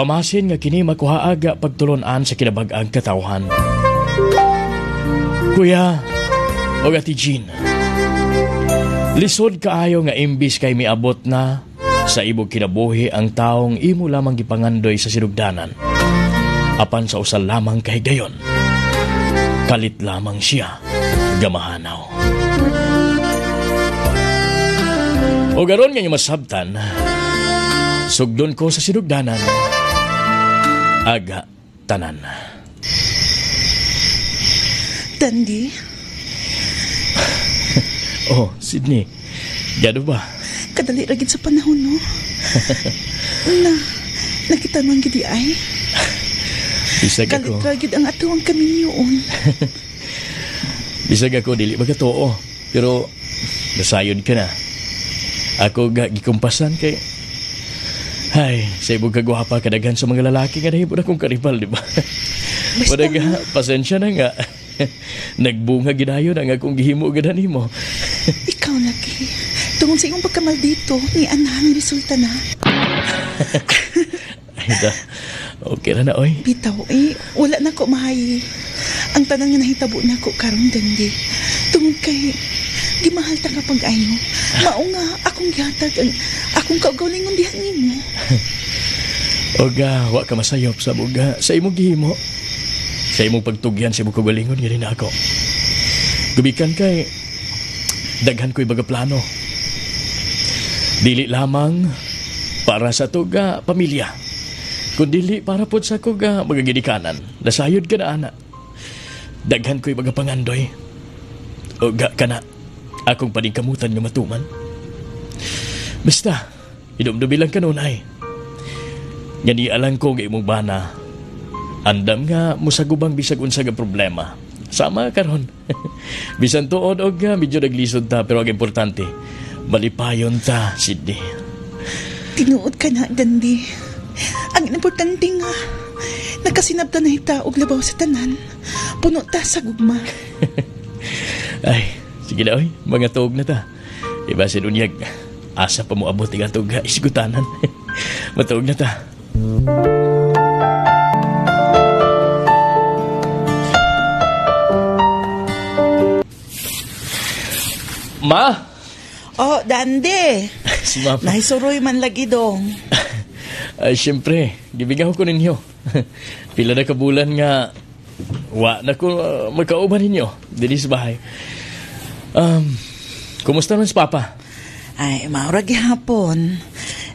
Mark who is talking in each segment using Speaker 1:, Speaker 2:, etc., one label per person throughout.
Speaker 1: Pamasin nga kini makuhaaga pagtulunan sa kinabag-ang katawhan. Kuya, o Ate Jean, lisod kaayo nga imbis kay miabot na sa ibog kinabuhi ang taong imo lamang gipangandoy sa sinugdanan. Apan sa usal lamang kay gayon, kalit lamang siya gamahanaw. O garon nga yung masabtan, sugdon ko sa sinugdanan, aga tanan.
Speaker 2: Dandi?
Speaker 1: Oh, Sydney, gado ba?
Speaker 2: Kadali ragid sa panahon, no? Nakita mo ang gidi ay?
Speaker 1: Bisag ako.
Speaker 2: Kalit ragid ang atuang kaminyoon.
Speaker 1: Bisag ako, dili ba katoo? Pero, nasayod ka na. Ako gikumpasan kay... Ay, sa ibog kagwapa kadaghan sa mga lalaki nga nahibod akong karibal, di ba? Wadaga, pasensya na nga. Nagbunga ginayon ang akong gihimo ganan mo.
Speaker 2: Ikaw lagi. Tungod sa iyong pagkamal dito, ni anang resulta na.
Speaker 1: Ay da, okay na oy.
Speaker 2: Bitaw, wala na ko mahay. Ang tanang nga nahitabo na ko karong Dandi. Tungod kay, gimahal ta ka pag-ayo. Mao nga, akong gihatag ang akong kaugalingon dihan nimo.
Speaker 1: Oga, wa ka masayop sa buga sa imong gihimo. Sa imong pagtugyan sa imong kaugalingon gani na ako. Gubikan kay daghan ko'y baga plano. Dili lamang para sa tuga pamilya, kundi para po sa kuga magagidikanan. Nasayod ka na, ana. Daghan ko'y baga pangandoy. Oga ka na, akong paningkamutan nga matuman. Basta, idumdubi lang ka nun ay. Nga di alang ko nga imong bana. Andam nga musagubang bisag unsa nga problema. Sama karon. Bisan tuod og medyo naglisod ta pero ang importante, malipayon ta, Sydney.
Speaker 2: Tinuod ka na, Dandi. Ang importante nga, nakasinabta na ita og labaw sa tanan. Puno ta sa gugma.
Speaker 1: Ay, sige na oy, mga tuog na ta. Ibasin unyag, asa pa mo abot nga tuog isgutanan. Matuog na ta. Ma!
Speaker 2: Oh, Dandi!
Speaker 1: Si Mama.
Speaker 2: Naisuroy man lagi dong.
Speaker 1: Ay, siyempre, gibigaw ko ninyo. Pila na kabulan nga, wa na ko magkauban ninyo. Dili sa bahay. Kumusta man si Papa?
Speaker 2: Ay, maura gihapon.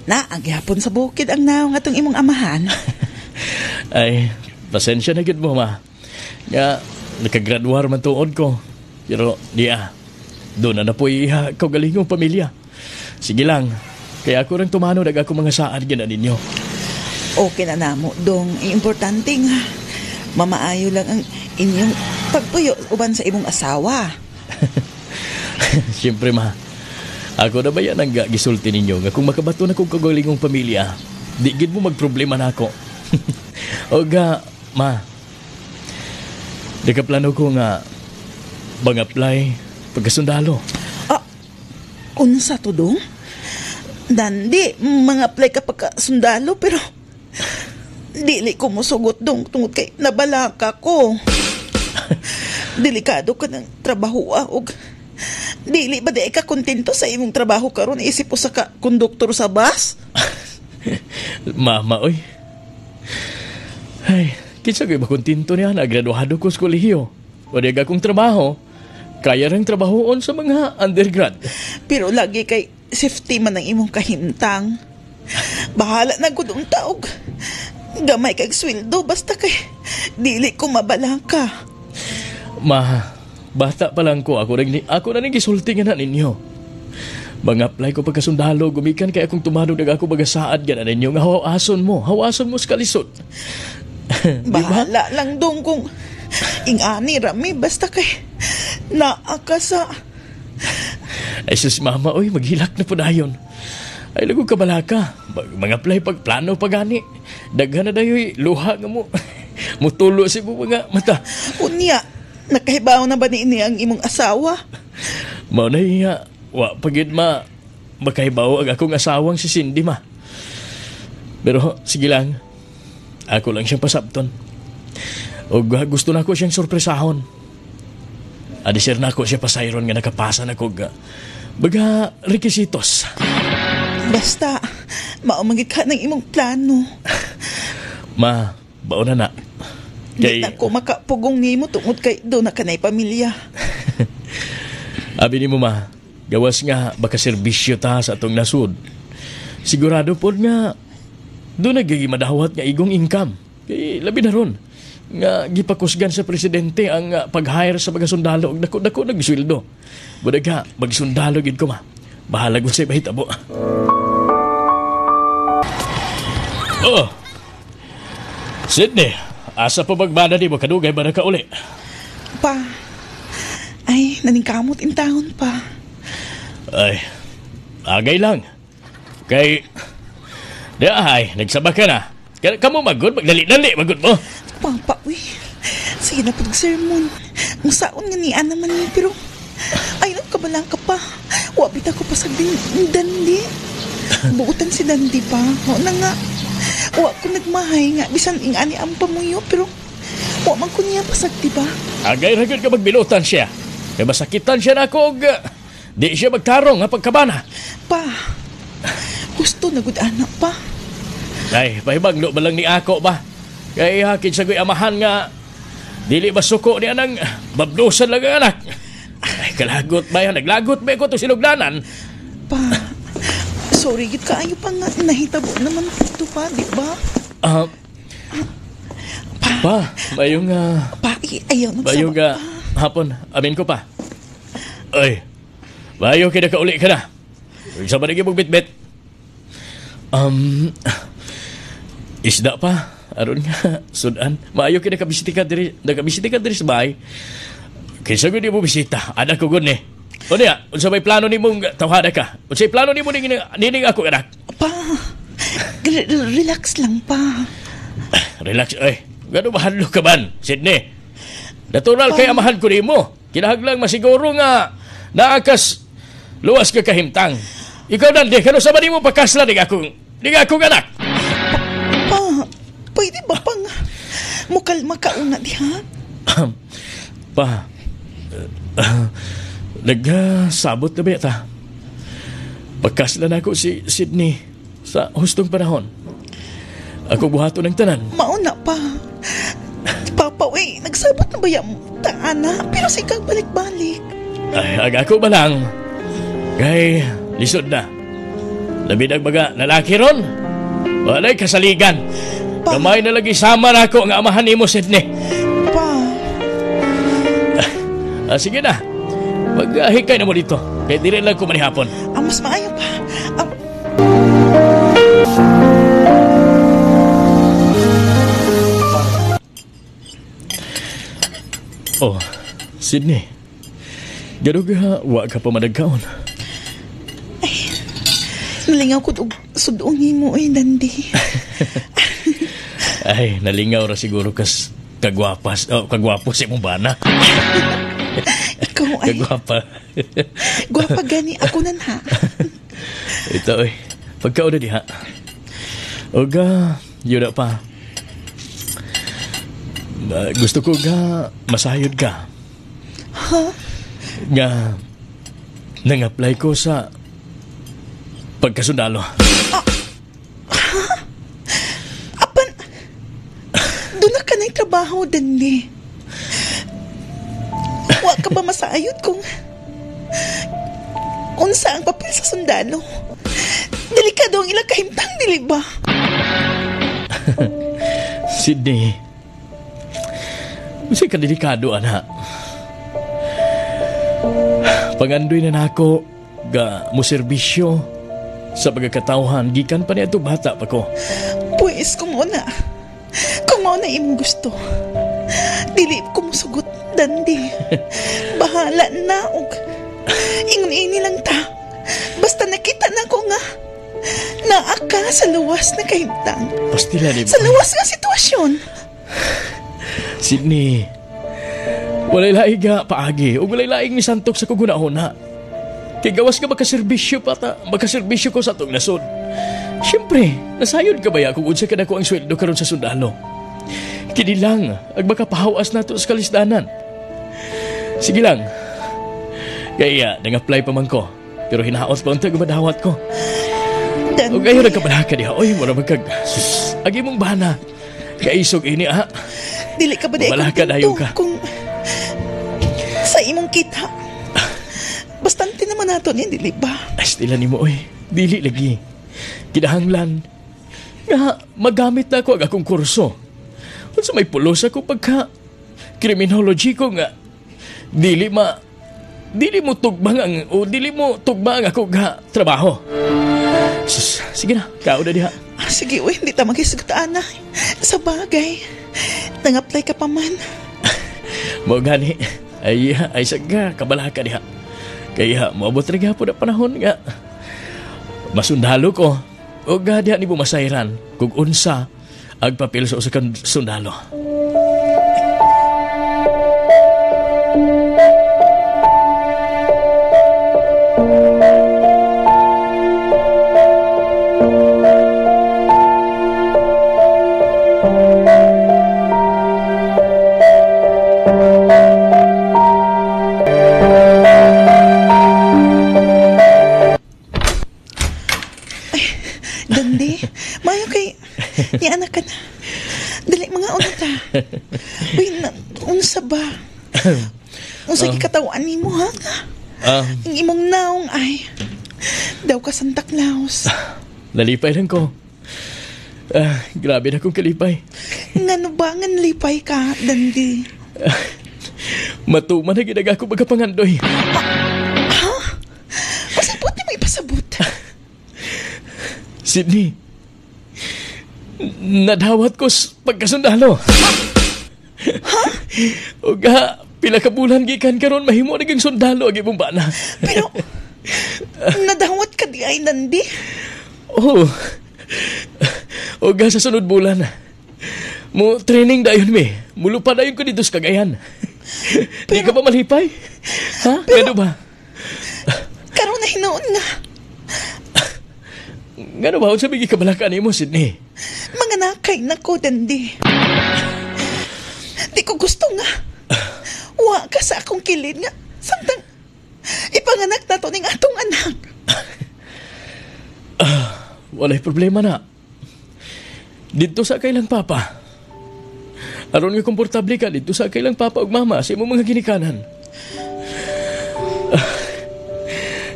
Speaker 2: Ang gihapon sa bukid ang naong atong imong amahan.
Speaker 1: Ay, pasensya na gid mo, Ma. Nga, nakagraduar man tuod ko. Pero, doon na po kaugalingong pamilya. Sige lang, kaya ako rin tumano ako mga saan gina ninyo.
Speaker 2: Okay na namo, dong. Importante nga, mamaayo lang ang inyong pagpuyo uban sa imong asawa.
Speaker 1: Siyempre, Ma. Ako na ba yan ang gisulti ninyo nga kung makabato na kong kaugalingong pamilya, di gid mo magproblema na ako. O Ma, nakaplano ko nga bang-apply pagkasundalo.
Speaker 2: Unsa to dong? Dandi, mga apply ka pagkasundalo pero dili ko musugot dong tungod kay nabalaka ko. Delikado ka ng trabaho og dili ba di ka kontento sa imong trabaho karon isip po sa konduktor sa bus?
Speaker 1: Mama, oy. Ay, kinsa ko'y makontento niya na graduado ko sa kolehiyo. O di akong trabaho. Kaya rin trabahoon sa mga undergrad.
Speaker 2: Pero lagi kay safety man ang imong kahimtang. Bahala na gud ang taog. Gamay kag sweldo basta kay dili ko mabalaka.
Speaker 1: Ma, bata pa lang ko. Ako na ning gisulti nga na ninyo. Mag-apply ko pagkasundalo, gumikan kay akong tumadog ako bagasaad gana ninyo nga hawason mo sa kalisod.
Speaker 2: Bahala lang dong kung ingani rami basta kay naakasa.
Speaker 1: Ay sus, Mama, oy, maghilak na po na yun. Ay, lago ka balaka. Mag-apply pagplano pagani. Daghan na dayoy, luha nga mo. Mutulo si mo mga mata.
Speaker 2: Unya, nakahibaw na ba ni ini ang imong asawa?
Speaker 1: Mao na iya, wa pagid makahibaw ang akong asawang si Cindy, Ma. Pero sige lang, Ako lang siyang pasabton. O gusto na ko siyang sorpresahon. Adisir na ako siya pasayron nga nakapasa na ko ga. Baga rekisitos.
Speaker 2: Basta, maumagit ka ng imong plano.
Speaker 1: Ma, baon na.
Speaker 2: Di na ko makapugong nimo tungod kay do na kanay pamilya.
Speaker 1: Abi ni mo ma, gawas nga baka serbisyo ta sa atong nasud. Sigurado po nga doon nagiging nga igong income. Kay labi na ron. Nga gipakusgan sa presidente ang pag-hire sa mga sundalo og dako-dako nagsweldo. Budag ka, magsundalo gid ko ma. Bahala ko sa bahitabo. Oh. Sydney, asa pa magbana di mo kadugay ba na ka uli?
Speaker 2: Pa, ay, naningkamot in taon pa.
Speaker 1: Ay, agay lang. Kay, di ay, nagsaba ka na. Kamu magod, magdali-dali, magod mo.
Speaker 2: Papa, uy. Sige na pag sermon. Ang saon nga niya naman niya, pero ayun ka ba lang ka pa? Wabit ako pa sa Dandi. Buutan si Dandi pa. O na nga. Wa ko nagmahay nga. Bisan ingani ang pamuyo, pero wa man ko niya pasagdi ba?
Speaker 1: Agay ragod ka magbilutan siya. Kaya masakitan siya na ako. Di siya magtarong nga pagkabana.
Speaker 2: Pa, gusto na gud anak pa.
Speaker 1: Ay, pahibagno ba lang ni ako ba? Kaya hakid sa ko'y amahan nga dili ba suko niya ng babdusan lang ang anak. Ay, kalagot ba yan? Naglagot ba ko ito sinugdanan?
Speaker 2: Pa, sorry gid kaayo pa nga nahitabo naman ito pa, di ba?
Speaker 1: Pa, bayong
Speaker 2: Pa, ayaw nang
Speaker 1: bayong
Speaker 2: sabak pa.
Speaker 1: hapon, amin ko pa. Ay, bayo kina ka uli ka na. Isa ba naging mong bit-bit? Isda pa. Aron nga, sudan. Maayo kina nakabisita ka diri sa bahay. Kaysa ko di mo bisita. Anak ko gun eh. O niya, unsa may plano ni mong tawhada ka? Unsa may plano ni mo nining ako, anak?
Speaker 2: Pa, relax lang pa.
Speaker 1: Relax, ay. Gano'n mahalo ka man, Sydney? Natural kay amahan ko ni mo. Kinahaglang masiguro nga naakas luwas ka kahimtang. Ikaw nandi, kano sa ba ni mo pakasla di ako anak?
Speaker 2: Pa, pwede ba pang mukalma ka una diha?
Speaker 1: Pa, nagkasabot na ba yata? Pagkasla na ako si Sydney sa hustong panahon. Ako buhato ng tanan.
Speaker 2: Mauna pa. Papa, wey, nagsabot na ba yung taana? Pero sikang balik-balik.
Speaker 1: Ay, ako ba lang? Kay, lisod na. Labi ng mga lalaki ron. Walay kasaligan.
Speaker 2: Pa.
Speaker 1: Kamay na lagi sama na ako ang amahan ni mo, Sydney.
Speaker 2: Pa.
Speaker 1: Sige na. Maghikay na mo dito. Kaya di rin lang ko manihapon.
Speaker 2: Mas maayo pa.
Speaker 1: Oh, Sydney. Gano'n ka, wa ka pa madagkaon.
Speaker 2: Nalingaw ko og sudoong mo, Dandi.
Speaker 1: Ay, nalingaw ra siguro kas kagwapo si mong bana.
Speaker 2: Ikaw ay
Speaker 1: Kagwapa.
Speaker 2: gwapa gani ako nan ha.
Speaker 1: Ito ay, pagkao na diha. Oga, yun na pa. Gusto ko ga masayod ka.
Speaker 2: Ha?
Speaker 1: Nga, nang-apply ko sa pagkasundalo.
Speaker 2: Apan, doon na ka na'y trabaho, Dandi. Wa ka ba masayod kung unsa ang papel sa sundalo? Delikado ang ilang kahimtang, dili ba?
Speaker 1: Sydney, kasi ka delikado, anak. Pangandoy na nako ga mo serbisyo sa pagkakatauhan gikan pa niya bata pa ko.
Speaker 2: Pues, kung muna imong gusto. Dili ko musugot, Dandi. Bahala na og ingon-ini lang ta. Basta nakita na ko nga naaka sa luwas na kahimtang.
Speaker 1: Pastila di ba?
Speaker 2: Sa luwas nga sitwasyon.
Speaker 1: Sydney, walay laing nga paagi o walay laing ni santok sa kugunahon ha. Kay gawas ka makaserbisyo ko sa itong nasod. Siyempre, nasayod ka ba ya kung unsa ka dako ang sweldo karon sa sundalo? Kini lang, ag makapahawas nato sa kalisdanan. Sige lang. Kaya, nang-apply pa man ko. Pero hinaot pa unta gumadawat ko.
Speaker 2: Dante.
Speaker 1: O gayon nagkabalaka diha. Oy, mura magkag... Agi mong bana. Kaisog ini, ha?
Speaker 2: Dili ka ba di
Speaker 1: Balaka dayon ka.
Speaker 2: kung sa imong kita. Bastante naman nato niyan, dili ba?
Speaker 1: Astila ni mo, oy. Dili lagi. Kinahanglan. Nga, magamit na ako ang akong kurso. Kung sa may pulos ako pagka criminology ko nga, dili mo tugma ako nga trabaho. Sige na, kao na diha.
Speaker 2: Sige, uy, hindi ta maghisugtaan na. Sa bagay, nang-apply ka pa man.
Speaker 1: Mo gani, ay saga, kabala ka diha. Kaya, maabot rin nga po na panahon nga. Masundalo ko, o nga diha ni bumasayran, kung unsa, ang papel sa usakan sundalo.
Speaker 2: Dandi, mayo kay ni anak ka na. Dali mga unta. Uy, unsa ba? Unsa gikatawan nimo ha? Ang imong naong ay daw ka Santa Claus.
Speaker 1: Nalipay lang ko. Grabe na kong kalipay.
Speaker 2: Ngano ba nga nalipay ka, Dandi?
Speaker 1: Matuman na ginaga ko magapangandoy.
Speaker 2: Ha? Pasabot ni may pasabot.
Speaker 1: Sydney, nadawat ko pagkasundalo.
Speaker 2: Ha?
Speaker 1: O ga, pila ka bulan gikan karon mahimo naging sundalo agi mong bana.
Speaker 2: Pero, nadawat ka di ay, Dandi?
Speaker 1: Oh. O ga sa sunod bulan. Mo training dayon mi. Mulo pa dayon ko dito sa Cagayan. Di ka ba malipay? Ha? Gano ba?
Speaker 2: Karon na hinoon nga.
Speaker 1: Gano ba? Unsa bigi kabalakan nimo, Sydney?
Speaker 2: Mga nakay na ko, Dandi. Di ko gusto nga. Wa ka sa akong kilid nga. Samtang ipanganak na to ning atong anak.
Speaker 1: Walay problema na. Dito sa kailang papa. Aron nga komportable ka dito sa kailang papa ug mama sa imong mga ginikanan.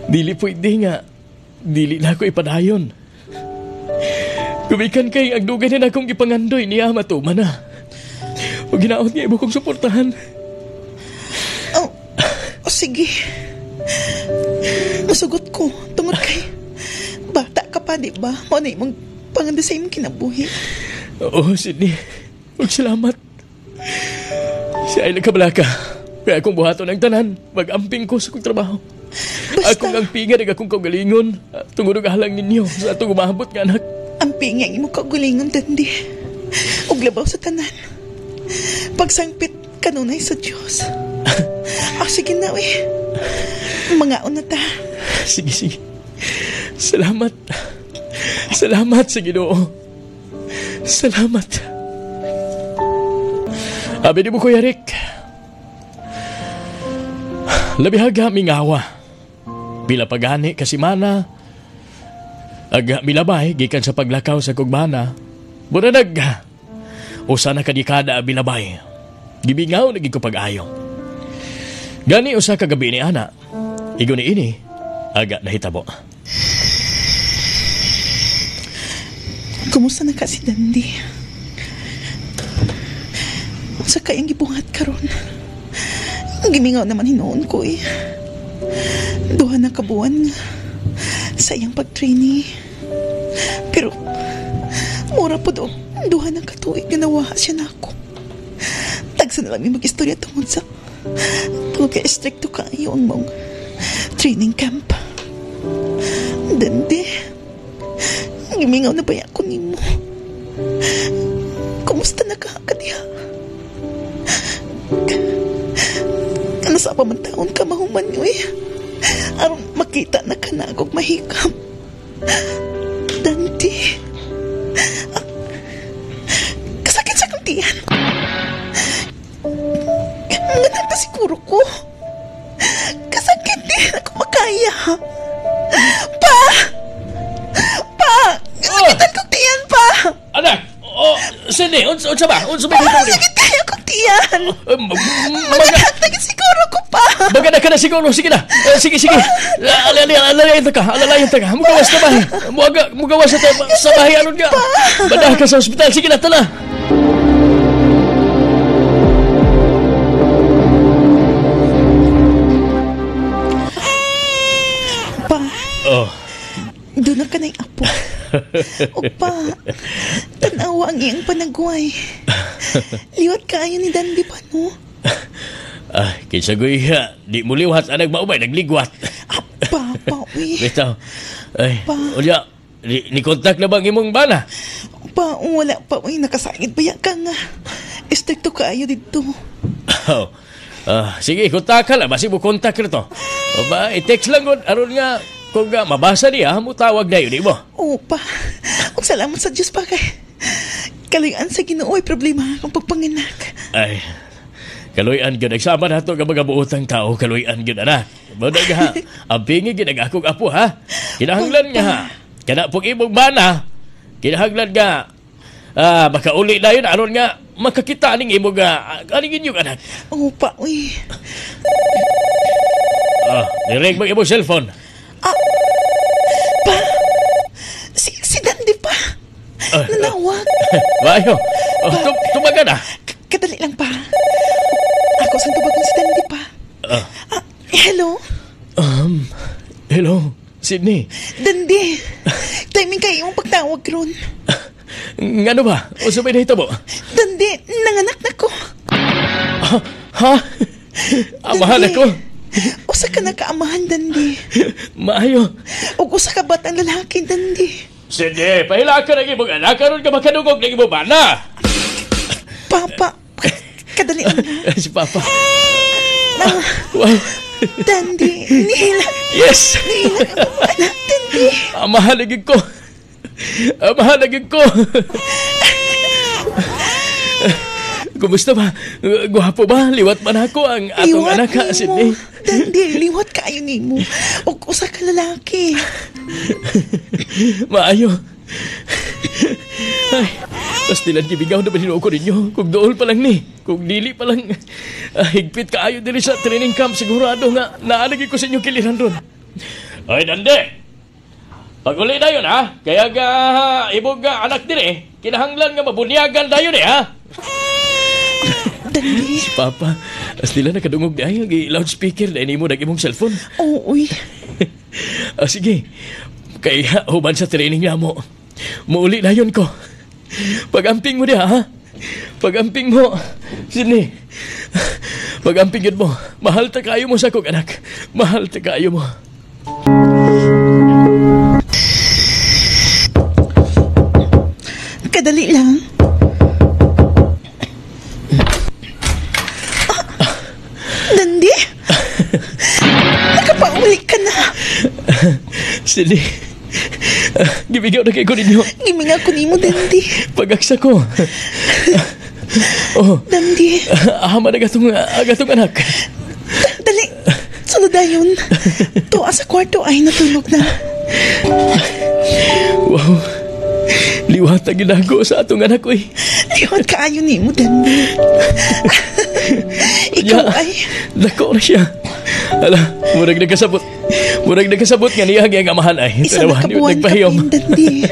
Speaker 1: Dili pwede nga. Dili na ako ipadayon. Kumikan kay ang dugay na akong ipangandoy niya matuman na. O ginaot niya ibo kong suportahan.
Speaker 2: Oh, sige. Masugot ko. Tungod kay bata ka pa, di ba? Mo na imong panganda sa imong kinabuhi.
Speaker 1: Oo, Sydney. Huwag salamat. Si ay nagkabalaka. Kaya akong buhaton ang tanan. Mag-amping ko sa kong trabaho.
Speaker 2: Basta,
Speaker 1: Akong ang pinga ng akong kaugalingon. Tungod ang halang ninyo sa atong umabot nga anak.
Speaker 2: ang pingay mo kagulingon, Dandi. Ug labaw sa tanan. Pagsangpit kanunay sa Diyos. Sige na, we. Mga una ta.
Speaker 1: Sige. Salamat. Salamat sa Ginoo. Salamat. Abi ni mo, Kuya Rick. Labihaga mingawa. Bila pagani kasimana. Aga milabay gikan sa paglakaw sa kugmana. Bunadag. Usa na kadikada bilabay. Gibingaw naging ko pag-ayo. Gani usa ka gabi ni ana. Igo ni ini. Aga nahitabo.
Speaker 2: Kumusta na ka si Dandi? Sa kayang gibuhat karon. Gimingaw naman hinoon ko eh. Duha na kabuan nga sa iyang pag-trainee. Pero mura po do, duha na katuig ganawaha siya na ako. Tagsa na lang may mag-istorya tungod kay stricto kayo ang mong training camp. Dandi, gimingaw na ba ako nimo? Kumusta na ka kadiha? Kanasa pa man taon ka mahuman nyo eh. Aron makita na ka na akong mahikam. Dante. akong tiyan. Nganak na siguro ko. Kasakit din ako makaya. Pa! Pa! Kasakitan kong tiyan, pa!
Speaker 1: Anak! Oh, sini, unsa ba? Unsa ba
Speaker 2: Pa!
Speaker 1: ito?
Speaker 2: Sakit tayo kong tiyan. Maganak na siguro ko, pa!
Speaker 1: Maganda ka na siguro. Sige na. Sige. Alalayan ta ka. Mugawas na bahay. Mugawas sa bahay. Anong nga? Badahan ka sa ospital. Sige na, tala.
Speaker 2: Pa,
Speaker 1: Oh.
Speaker 2: doon na ka na'y apo. O pa, tanawa ang iyang panagway. Liwat kaayo ni Dandy pa, no?
Speaker 1: Kinsa goy ha. Di mo liwat. Anak maumay. Nagligwat.
Speaker 2: Pa, uy.
Speaker 1: Bitaw. Ay,
Speaker 2: Pa.
Speaker 1: Ulya. Ni kontak na bang imong bana?
Speaker 2: Pa, wala pa, uy. Nakasagit pa ka nga. Estrikto kaayo dito.
Speaker 1: Oh. Sige, kontak ka lang. Basi mo kontak na to. O ba, i-text lang ko. Aron nga, kung nga mabasa niya, mo tawag na yun, di mo?
Speaker 2: Oo pa. O salamat sa Diyos pa kay. Kalayaan sa Ginoo ay problema akong pagpanganak.
Speaker 1: Ay, kaluyan yun. Nagsama na ito ng mga buotang tao. Kaluyan yun, anak. Muna nga ha. Ang pingi ginagakong apo, ha? Kinahanglan nga, ha? Kana pong imong bana. Kinahanglan nga. Baka uli na yun. Aron nga, makakita aning imong aning inyong anak.
Speaker 2: Oo pa, uy.
Speaker 1: Niring mo imong cellphone.
Speaker 2: Pa, si Dandy pa. Nanawag.
Speaker 1: Bayo. Tumaga na.
Speaker 2: Kadali lang pa. Ako saan tubagan si Dandy pa. Hello?
Speaker 1: Hello, Sydney.
Speaker 2: Dandy, timing kayo yung pagtawag ron.
Speaker 1: Ngano ba? O sabay na ito mo?
Speaker 2: Dandy, nanganak na ko.
Speaker 1: Ha? Amahan ako?
Speaker 2: Usa ka na kaamahan, Dandy.
Speaker 1: Maayo.
Speaker 2: O usa ka batang lalaki, Dandy.
Speaker 1: Sige, pahila ka ng ibong anak. Karoon ka makadugog ng ibong bana.
Speaker 2: Papa, kadali lang na.
Speaker 1: Si Papa.
Speaker 2: Wow. Dandy, nihila.
Speaker 1: Yes.
Speaker 2: Nihila ka mo, anak, Dandy.
Speaker 1: Amahalagin ko. Kumusta ba? Gwapo ba? Liwat man ako ang atong
Speaker 2: Liwat
Speaker 1: anak, ha,
Speaker 2: ni
Speaker 1: Sydney?
Speaker 2: mo. Dandy, liwat kayo ni mo. O usa ka lalaki.
Speaker 1: Maayo. Ay, pastilan kibigaw na ba ko ninyo? Kung dool pa lang ni. Kung dili pa lang. Higpit kaayo diri sa training camp. Sigurado nga naalagi ko sa inyo kiliran ron. Ay, Dande. Pag-uli na yun, ha? Kaya ga, ibog anak diri. Kinahanglan nga mabunyagan na yun, ha?
Speaker 2: Dandy.
Speaker 1: Si Papa, pastilan nakadungog di ay. Loudspeaker na ini mo nag-imong cellphone.
Speaker 2: Oo, uy.
Speaker 1: Sige. Kaya human sa training nga mo. Muuli na yun ko. Pag-amping mo diha, ha? Pag-amping mo. Sini. Pag-amping yun mo. Mahal ta kayo mo sa kong anak. Mahal ta kayo mo.
Speaker 2: Kadali lang. Dandy? Nakapauwi ka na.
Speaker 1: Sini. Gibigaw na kayo ko ninyo.
Speaker 2: Giminga ko ni mo, Dandy.
Speaker 1: Pag-aksa ko.
Speaker 2: Dandy.
Speaker 1: Ahama na agatong anak.
Speaker 2: Dali. Sunod na yun. Tuwa sa kwarto ay natulog na.
Speaker 1: Wow. Liwat ang ginago sa atong anak ko, eh.
Speaker 2: Liwat kaayo ni mo, Dandy. Ikaw ay...
Speaker 1: Dako na siya. Ala, murag nagkasabot. Murag nagkasabot nga niya ang amahan ay.
Speaker 2: Isa na kabuhan ka pa, Dandy.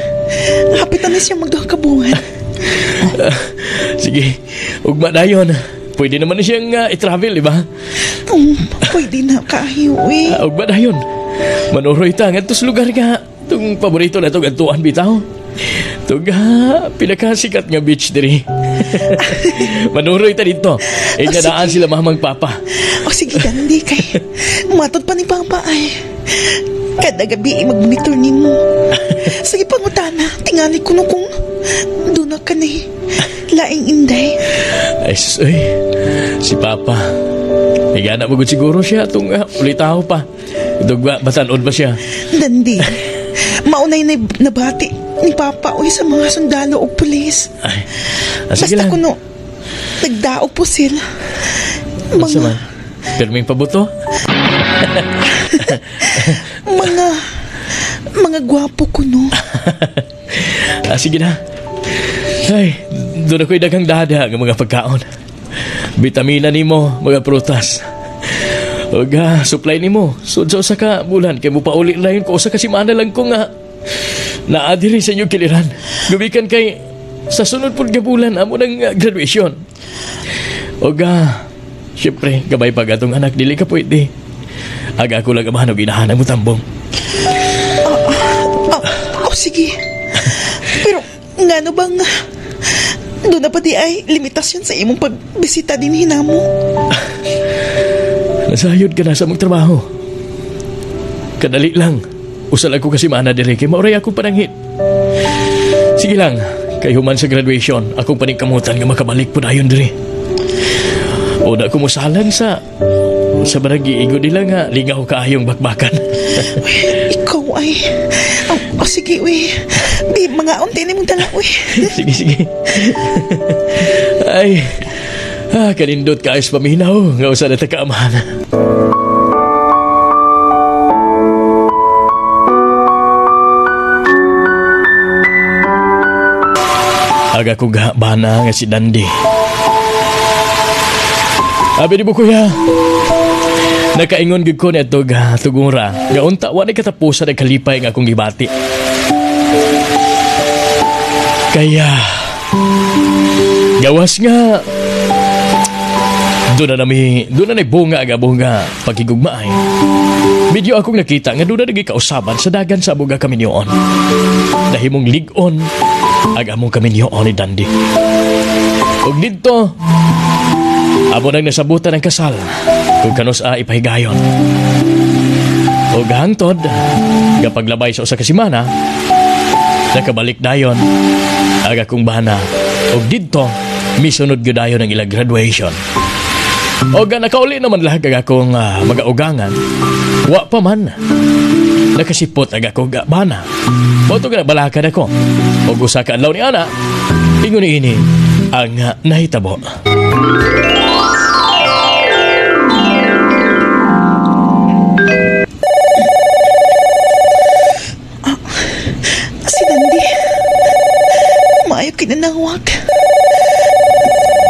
Speaker 2: Hapit na siya magduha kabuhan.
Speaker 1: Sige, ugma na yun. Pwede naman na siyang i-travel, di ba?
Speaker 2: Pwede na kaayo, eh.
Speaker 1: Ugma na yun. Manuroy ta nga tos lugar nga. Itong paborito na itong antuan bitaw. Itong pinakasikat nga beach diri. Manuroy ta dito. Ingadaan sila mamang papa.
Speaker 2: O sige, Dandy, kay matod pa ni Papa ay. Kada gabi mag-monitor ni mo. Sige, pangutana. Tingali ko na kung doon ka na laing inday.
Speaker 1: Ay, susoy. Si Papa. Higana magod siguro siya itong ulitaw pa. Itong batanod ba siya?
Speaker 2: Dandy, maunay na nabati ni Papa uy sa mga sundalo o pulis.
Speaker 1: Ay, sige
Speaker 2: Basta
Speaker 1: lang.
Speaker 2: kuno nagdaog po sila.
Speaker 1: Basta man. Pirming pabuto?
Speaker 2: Mga gwapo kuno.
Speaker 1: Sige na. Ay, doon ako'y daghang dada ng mga pagkaon. Bitamina ni mo, mga prutas. Oga, supply ni mo. Sud sa usa ka bulan, kay mo pauli layon ko usa ka simana lang ko nga. Naadiri sa inyo kiliran. Gumikan kay sa sunod pud nga bulan amo ng graduation. Oga, syempre, gabay pag atong anak dili ka pwede. Aga ko lang amahan og inahanang mo tambong.
Speaker 2: Sige. Pero ngano bang doon na pa di ay limitasyon sa imong pagbisita din hinamo?
Speaker 1: Nasayod ka na sa mong trabaho. Kadali lang. Usal ako kasi mana dire kay mauray akong pananghit. Sige lang, kay human sa graduation, akong paningkamutan nga makabalik po dayon dire. O na kumusalan sa barangay igo nila nga lingaw kaayong bakbakan.
Speaker 2: Ikaw ay... sige, uy. Di, mga unti ni mong dala, uy.
Speaker 1: Sige. Ay, kanindot ka ayos paminaw. Nga usa na takaamahan. Aga ko bana nga si Dandy. Abi di mo kuya. Nakaingon gid ko neto ga tugura. Nga unta wa ni katapusan ang kalipay nga akong gibati. Kaya gawas nga doon na bunga pagigugmaay. Medyo akong nakita nga doon na nagikausaban sa dagan sa abuga kami niyoon. Nahimong ligon aga mong kami niyoon ni Dandy. Og dito amo nang nasabutan ng kasal kung kanus ipahigayon. Og hangtod kapaglabay sa usa ka semana nakabalik dayon aga kong bana og didto misunod gyud dayon ang ilang graduation. Og nakauli naman lahat aga kong magaugangan wa pa man nakasipot aga kong bana boto nga balakad ako og usa ka adlaw ni ana ingon ini ang nahitabo.
Speaker 2: Maayo kinanawag.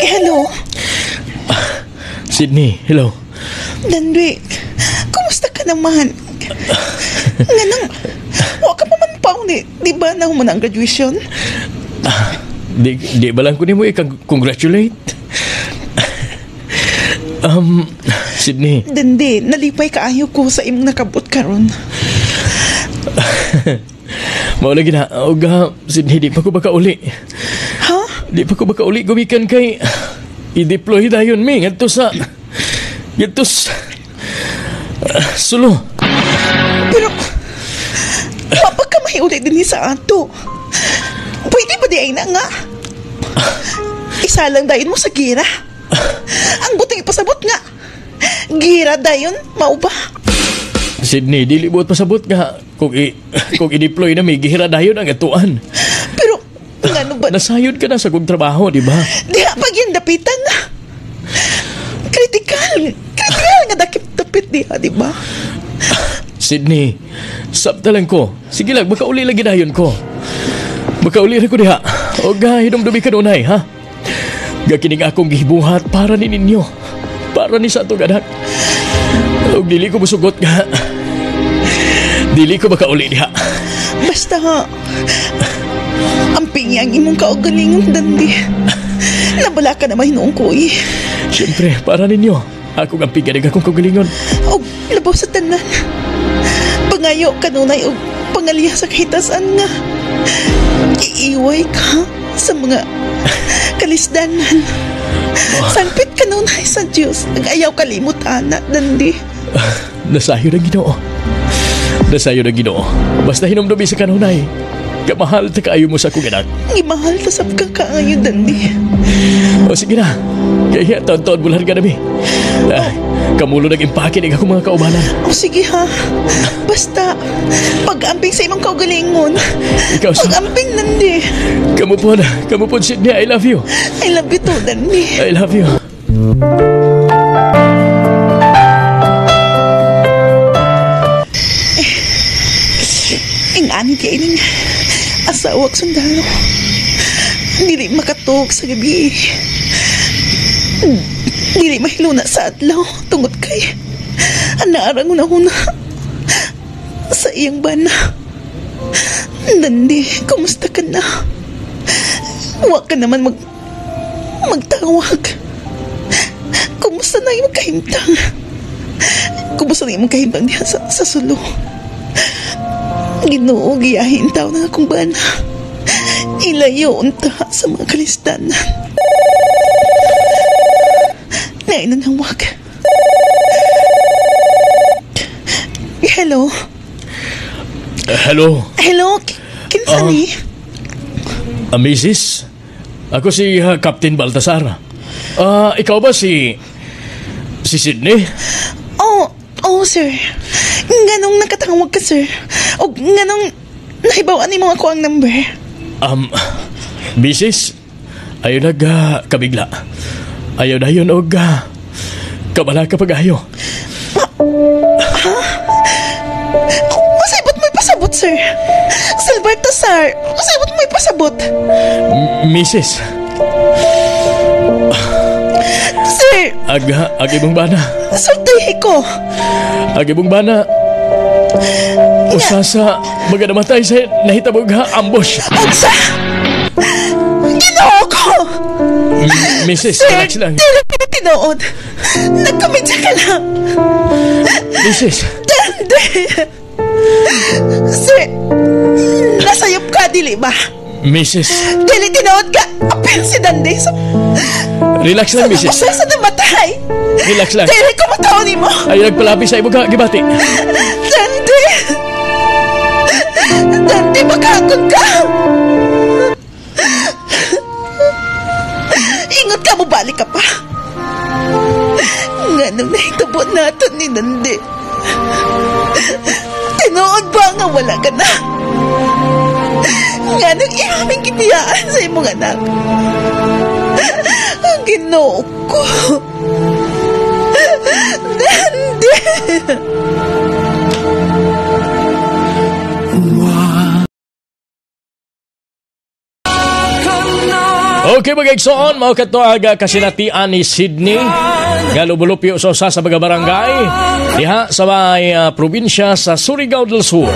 Speaker 2: Hello?
Speaker 1: Sydney, hello.
Speaker 2: Dandy, kumusta ka naman? Nga nang, wa ka pa man paon eh. Di ba na mo na ang graduation?
Speaker 1: Di ba lang ko ni mo i-congratulate? Sydney.
Speaker 2: Dandy, nalipay kaayo ko sa imong nakabot karon.
Speaker 1: Maulagi na, Sydney, di pa ko baka uli.
Speaker 2: Ha?
Speaker 1: Di pa ko baka uli gumikan kay i-deploy dayon mi ngadto sa Sulo.
Speaker 2: Pero mapag ka mahiuli din sa ato. Pwede ba di ay na nga? Isa lang dayon mo sa gira. Ang butang ipasabot nga. Gira dayon, mao ba?
Speaker 1: Sydney, dili buot pasabot nga kung i-deploy na may gihira dayon ang atuan.
Speaker 2: Pero ngano ba?
Speaker 1: Nasayod ka na sa kong trabaho, di ba?
Speaker 2: Diha pag yung dapitan nga. Kritikal nga dakip-dapit diha, di ba?
Speaker 1: Sydney, sabta lang ko. Sige lang, baka uli lagi dayon ko. Baka uli rin ko diha. O hinumdumi ka nunay, ha? Gakinig akong gibuhat para ni ninyo. Para ni sa itong anak. O dili ko musugot nga. Dili ko baka uli diha.
Speaker 2: Basta ha, ang pingyang imong kaugalingon, Dandy. Nabala ka naman hinuong ko eh.
Speaker 1: Siyempre, para ninyo. Ako ang piganig akong kagalingon.
Speaker 2: O labaw sa tanan. Pangayo kanunay o pangaliya sa kahitasan nga. Iiway ka sa mga kalisdanan. Sangpit kanunay sa Diyos. Nag-ayaw kalimot, anak, Dandy.
Speaker 1: Nasayo ng Ginoo. Nasayo ng Ginoo. Basta hinumdumi sa kanunay. Kamahal ta kaayo mo sa akong anak.
Speaker 2: Imahal ta sa pagkakaayo, Dandy.
Speaker 1: O sige na. Kaya taon-taon bulan ka namin. kamulo nag-impake ng akong mga kaubanan.
Speaker 2: O sige ha. Basta, pag-amping sa imong kaugalingon.
Speaker 1: Ikaw, Sam.
Speaker 2: Pag-amping nandi.
Speaker 1: Kamu po, Sydney, I love you.
Speaker 2: I love you too, nandi.
Speaker 1: I love you.
Speaker 2: Ang ani di ay asawak sundalo. Dili makatog sa gabi. Dili mahiluna sa adlaw tungod kay anaarang una-una sa iyang bana. Nandi, kumusta ka na? Huwag ka naman magtawag. Kumusta na yung kahimtang? Kumusta na yung kahimtang diyan sa sulo? Ginoo, giyahin tao na akong bana. Ilayo unta sa mga kalistanan. Nainanawag. Hello?
Speaker 1: Hello?
Speaker 2: Hello? Kinsa ni?
Speaker 1: Mrs.? Ako si Captain Baltasar. Ikaw ba si Sydney?
Speaker 2: Oh, sir. Nganong nakatawag ka, sir? O nganong nahibawan ni mo ako ang number?
Speaker 1: Mrs., ayaw kabigla. Ayaw na yun og kabala ka pag-ayo.
Speaker 2: Masibot mo ipasabot, sir. Silberto, sir. Masibot mo ipasabot.
Speaker 1: Mrs.,
Speaker 2: sir.
Speaker 1: Agibong bana.
Speaker 2: Sultihi ko.
Speaker 1: Agibong bana. Usa sa mga namatay sa nahitabog ambush.
Speaker 2: Unsa? Ginoo ko!
Speaker 1: Mrs.,
Speaker 2: Sir,
Speaker 1: relax lang.
Speaker 2: dili pinatinood. Nagkamedya ka lang.
Speaker 1: Mrs.,
Speaker 2: Dande! Sir, nasayop ka, dili ba?
Speaker 1: Mrs.,
Speaker 2: Dili tinood ka. Apel si Dande.
Speaker 1: relax lang, Mrs.
Speaker 2: Sa namatay.
Speaker 1: Relax lang.
Speaker 2: Dili ko mataon ni mo.
Speaker 1: Ayaw nagpalabi sa imo gibati.
Speaker 2: Dande! Dande, makakon ka! Ingot ka mo, balik ka pa. Nga nang nahitabo natin ni Dande. Tinood ba nga wala ka na? Nga nang iaming kiniyaan sa imong anak. Ang Ginoo ko. Dande!
Speaker 1: Okay, mga igsoon, mao katuaga kasinatian ni Sydney nga lubulupyo sa usa sa mga barangay diha sa may probinsya sa Surigao del Sur.